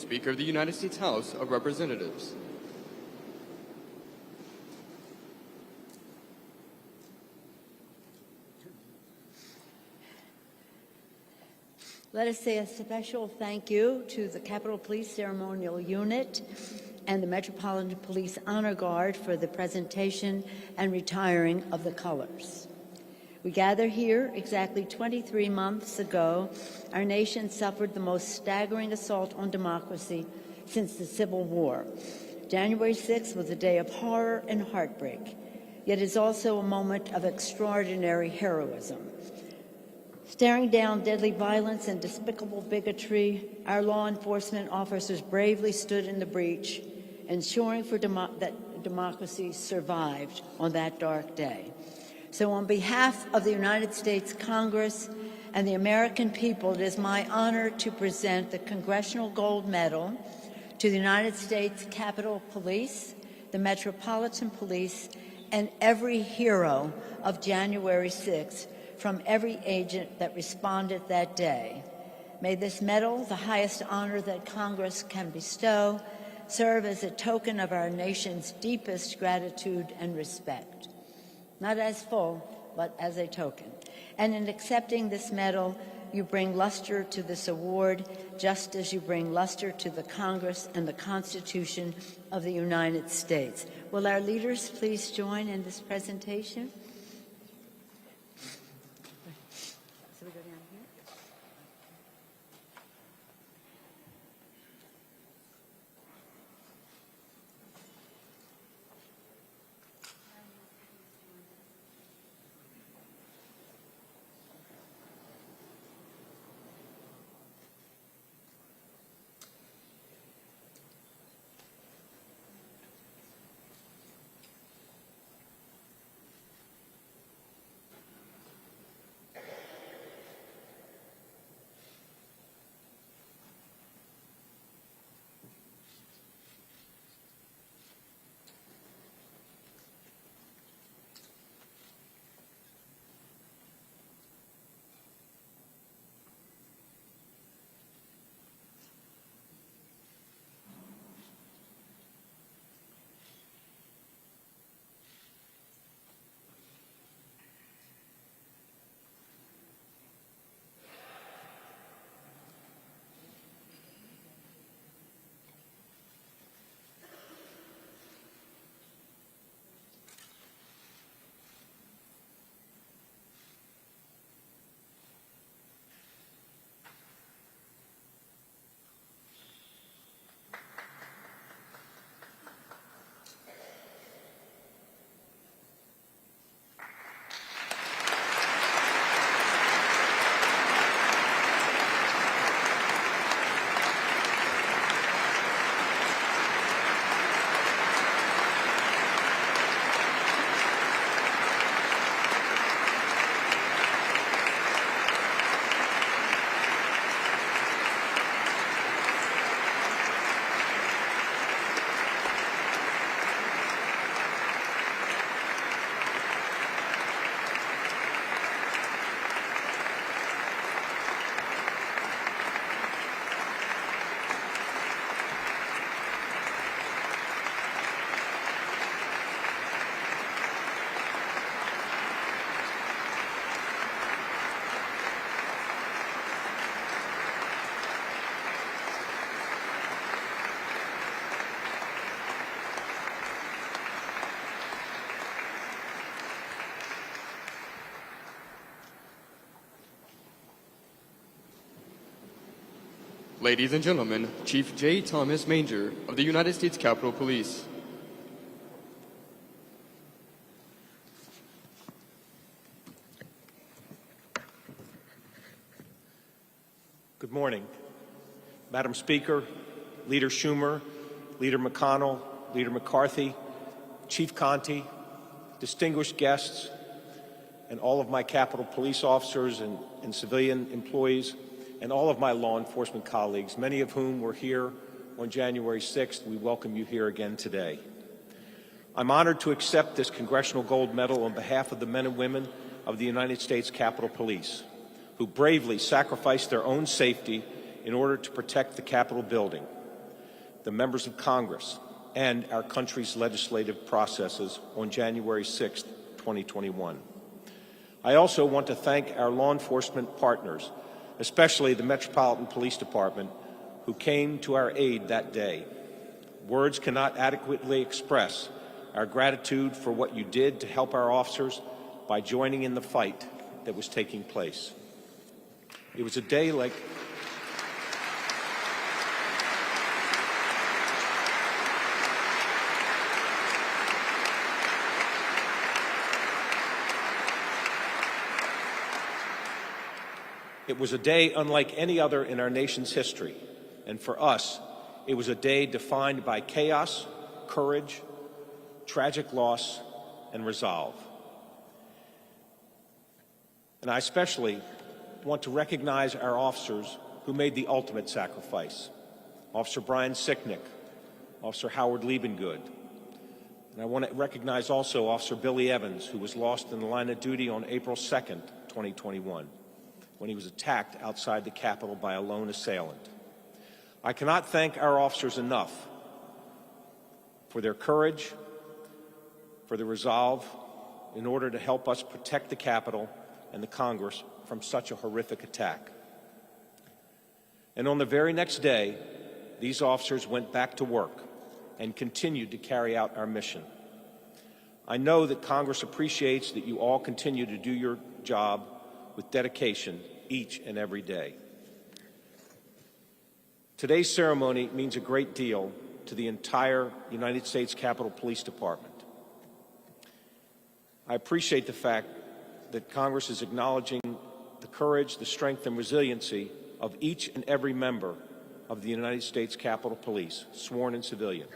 Speaker of the United States House of Representatives. Let us say a special thank you to the Capitol Police Ceremonial Unit and the Metropolitan Police Honor Guard for the presentation and retiring of the colors. We gather here exactly 23 months ago. Our nation suffered the most staggering assault on democracy since the Civil War. January 6th was a day of horror and heartbreak, yet is also a moment of extraordinary heroism. Staring down deadly violence and despicable bigotry, our law enforcement officers bravely stood in the breach, ensuring that democracy survived on that dark day. So on behalf of the United States Congress and the American people, it is my honor to present the Congressional Gold Medal to the United States Capitol Police, the Metropolitan Police, and every hero of January 6th from every agent that responded that day. May this medal, the highest honor that Congress can bestow, serve as a token of our nation's deepest gratitude and respect. Not as full, but as a token. And in accepting this medal, you bring luster to this award, just as you bring luster to the Congress and the Constitution of the United States. Will our leaders please join in this presentation? So we go down here. Ladies and gentlemen, Chief J. Thomas Manger of the United States Capitol Police. Good morning. Madam Speaker, Leader Schumer, Leader McConnell, Leader McCarthy, Chief Conte, distinguished guests, and all of my Capitol Police officers and civilian employees, and all of my law enforcement colleagues, many of whom were here on January 6th. We welcome you here again today. I'm honored to accept this Congressional Gold Medal on behalf of the men and women of the United States Capitol Police, who bravely sacrificed their own safety in order to protect the Capitol building. the members of Congress, and our country's legislative processes on January 6, 2021. I also want to thank our law enforcement partners, especially the Metropolitan Police Department, who came to our aid that day. Words cannot adequately express our gratitude for what you did to help our officers by joining in the fight that was taking place. It was a day like It was a day unlike any other in our nation's history, and for us, it was a day defined by chaos, courage, tragic loss, and resolve. And I especially want to recognize our officers who made the ultimate sacrifice. Officer Brian Sicknick, Officer Howard Liebengood, and I want to recognize also Officer Billy Evans, who was lost in the line of duty on April 2nd, 2021. When he was attacked outside the Capitol by a lone assailant. I cannot thank our officers enough for their courage, for their resolve, in order to help us protect the Capitol and the Congress from such a horrific attack. And on the very next day, these officers went back to work and continued to carry out our mission. I know that Congress appreciates that you all continue to do your job with dedication each and every day. Today's ceremony means a great deal to the entire United States Capitol Police Department. I appreciate the fact that Congress is acknowledging the courage, the strength, and resiliency of each and every member of the United States Capitol Police, sworn and civilian.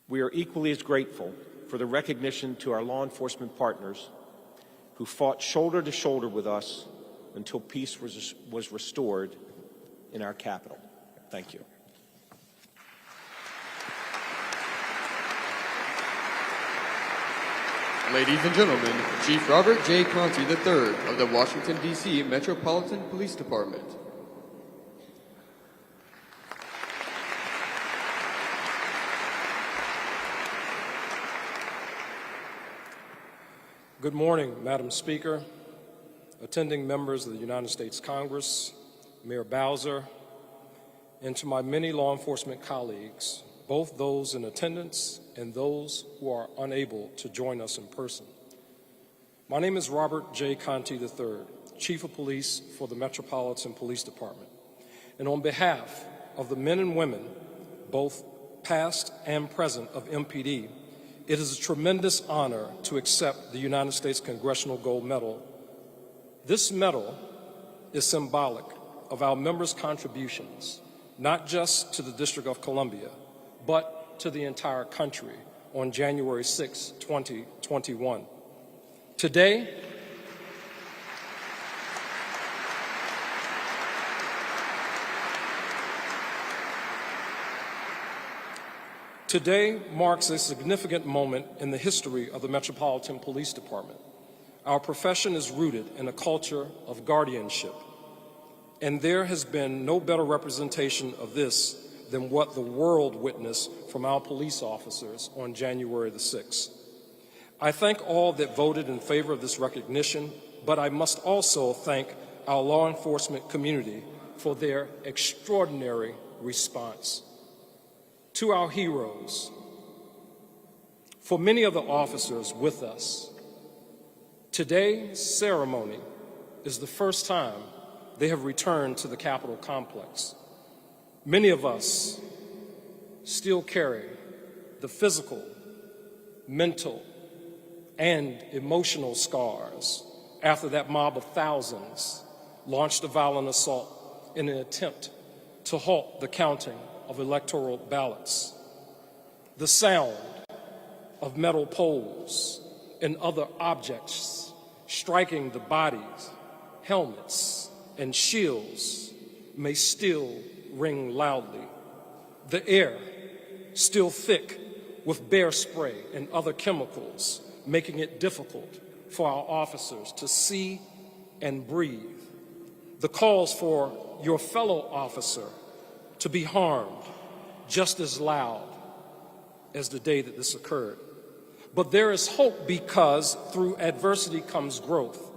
We are equally as grateful for the recognition to our law enforcement partners who fought shoulder to shoulder with us until peace was restored in our capital. Thank you. Ladies and gentlemen, Chief Robert J. Conti III of the Washington, D.C. Metropolitan Police Department. Good morning, Madam Speaker, attending members of the United States Congress, Mayor Bowser, and to my many law enforcement colleagues, both those in attendance and those who are unable to join us in person. My name is Robert J. Conti III, Chief of Police for the Metropolitan Police Department. And on behalf of the men and women, both past and present, of MPD, it is a tremendous honor to accept the United States Congressional Gold Medal. This medal is symbolic of our members' contributions, not just to the District of Columbia, but to the entire country on January 6, 2021. Today marks a significant moment in the history of the Metropolitan Police Department. Our profession is rooted in a culture of guardianship, and there has been no better representation of this than what the world witnessed from our police officers on January the 6th. I thank all that voted in favor of this recognition, but I must also thank our law enforcement community for their extraordinary response. To our heroes, for many of the officers with us, today's ceremony is the first time they have returned to the Capitol complex. Many of us still carry the physical, mental, and emotional scars after that mob of thousands launched a violent assault in an attempt to halt the counting of electoral ballots. The sound of metal poles and other objects striking the bodies, helmets, and shields may still ring loudly. The air, still thick with bear spray and other chemicals, making it difficult for our officers to see and breathe. The calls for your fellow officer to be harmed just as loud as the day that this occurred. But there is hope because through adversity comes growth,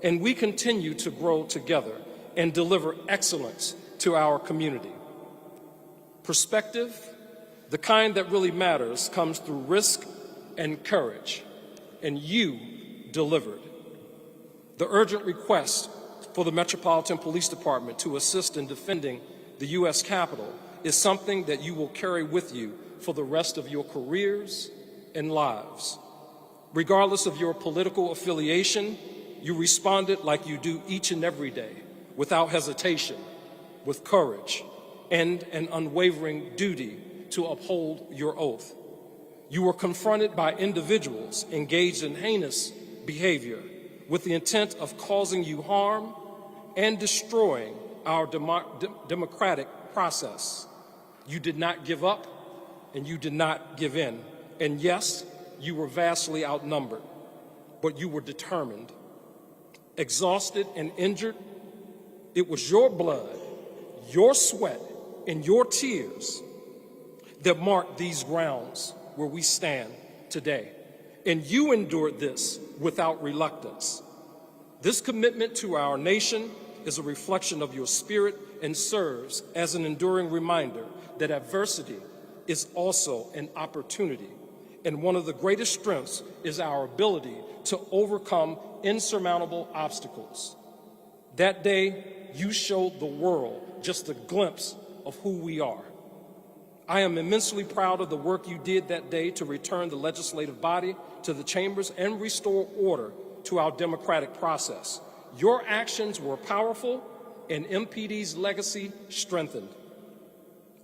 and we continue to grow together and deliver excellence to our community. Perspective, the kind that really matters, comes through risk and courage, and you delivered. The urgent request for the Metropolitan Police Department to assist in defending the U.S. Capitol is something that you will carry with you for the rest of your careers and lives. Regardless of your political affiliation, you responded like you do each and every day, without hesitation, with courage, and an unwavering duty to uphold your oath. You were confronted by individuals engaged in heinous behavior with the intent of causing you harm and destroying our democratic process. You did not give up, and you did not give in. And yes, you were vastly outnumbered, but you were determined. Exhausted and injured, it was your blood, your sweat, and your tears that marked these grounds where we stand today. And you endured this without reluctance. This commitment to our nation is a reflection of your spirit and serves as an enduring reminder that adversity is also an opportunity. And one of the greatest strengths is our ability to overcome insurmountable obstacles. That day, you showed the world just a glimpse of who we are. I am immensely proud of the work you did that day to return the legislative body to the chambers and restore order to our democratic process. Your actions were powerful, and MPD's legacy strengthened.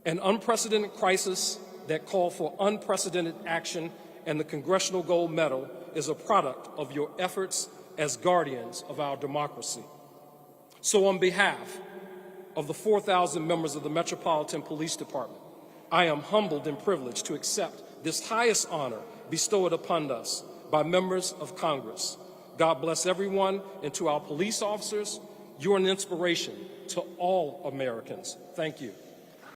An unprecedented crisis that called for unprecedented action, and the Congressional Gold Medal is a product of your efforts as guardians of our democracy. So on behalf of the 4,000 members of the Metropolitan Police Department, I am humbled and privileged to accept this highest honor bestowed upon us by members of Congress. God bless everyone, and to our police officers, you're an inspiration to all Americans. Thank you.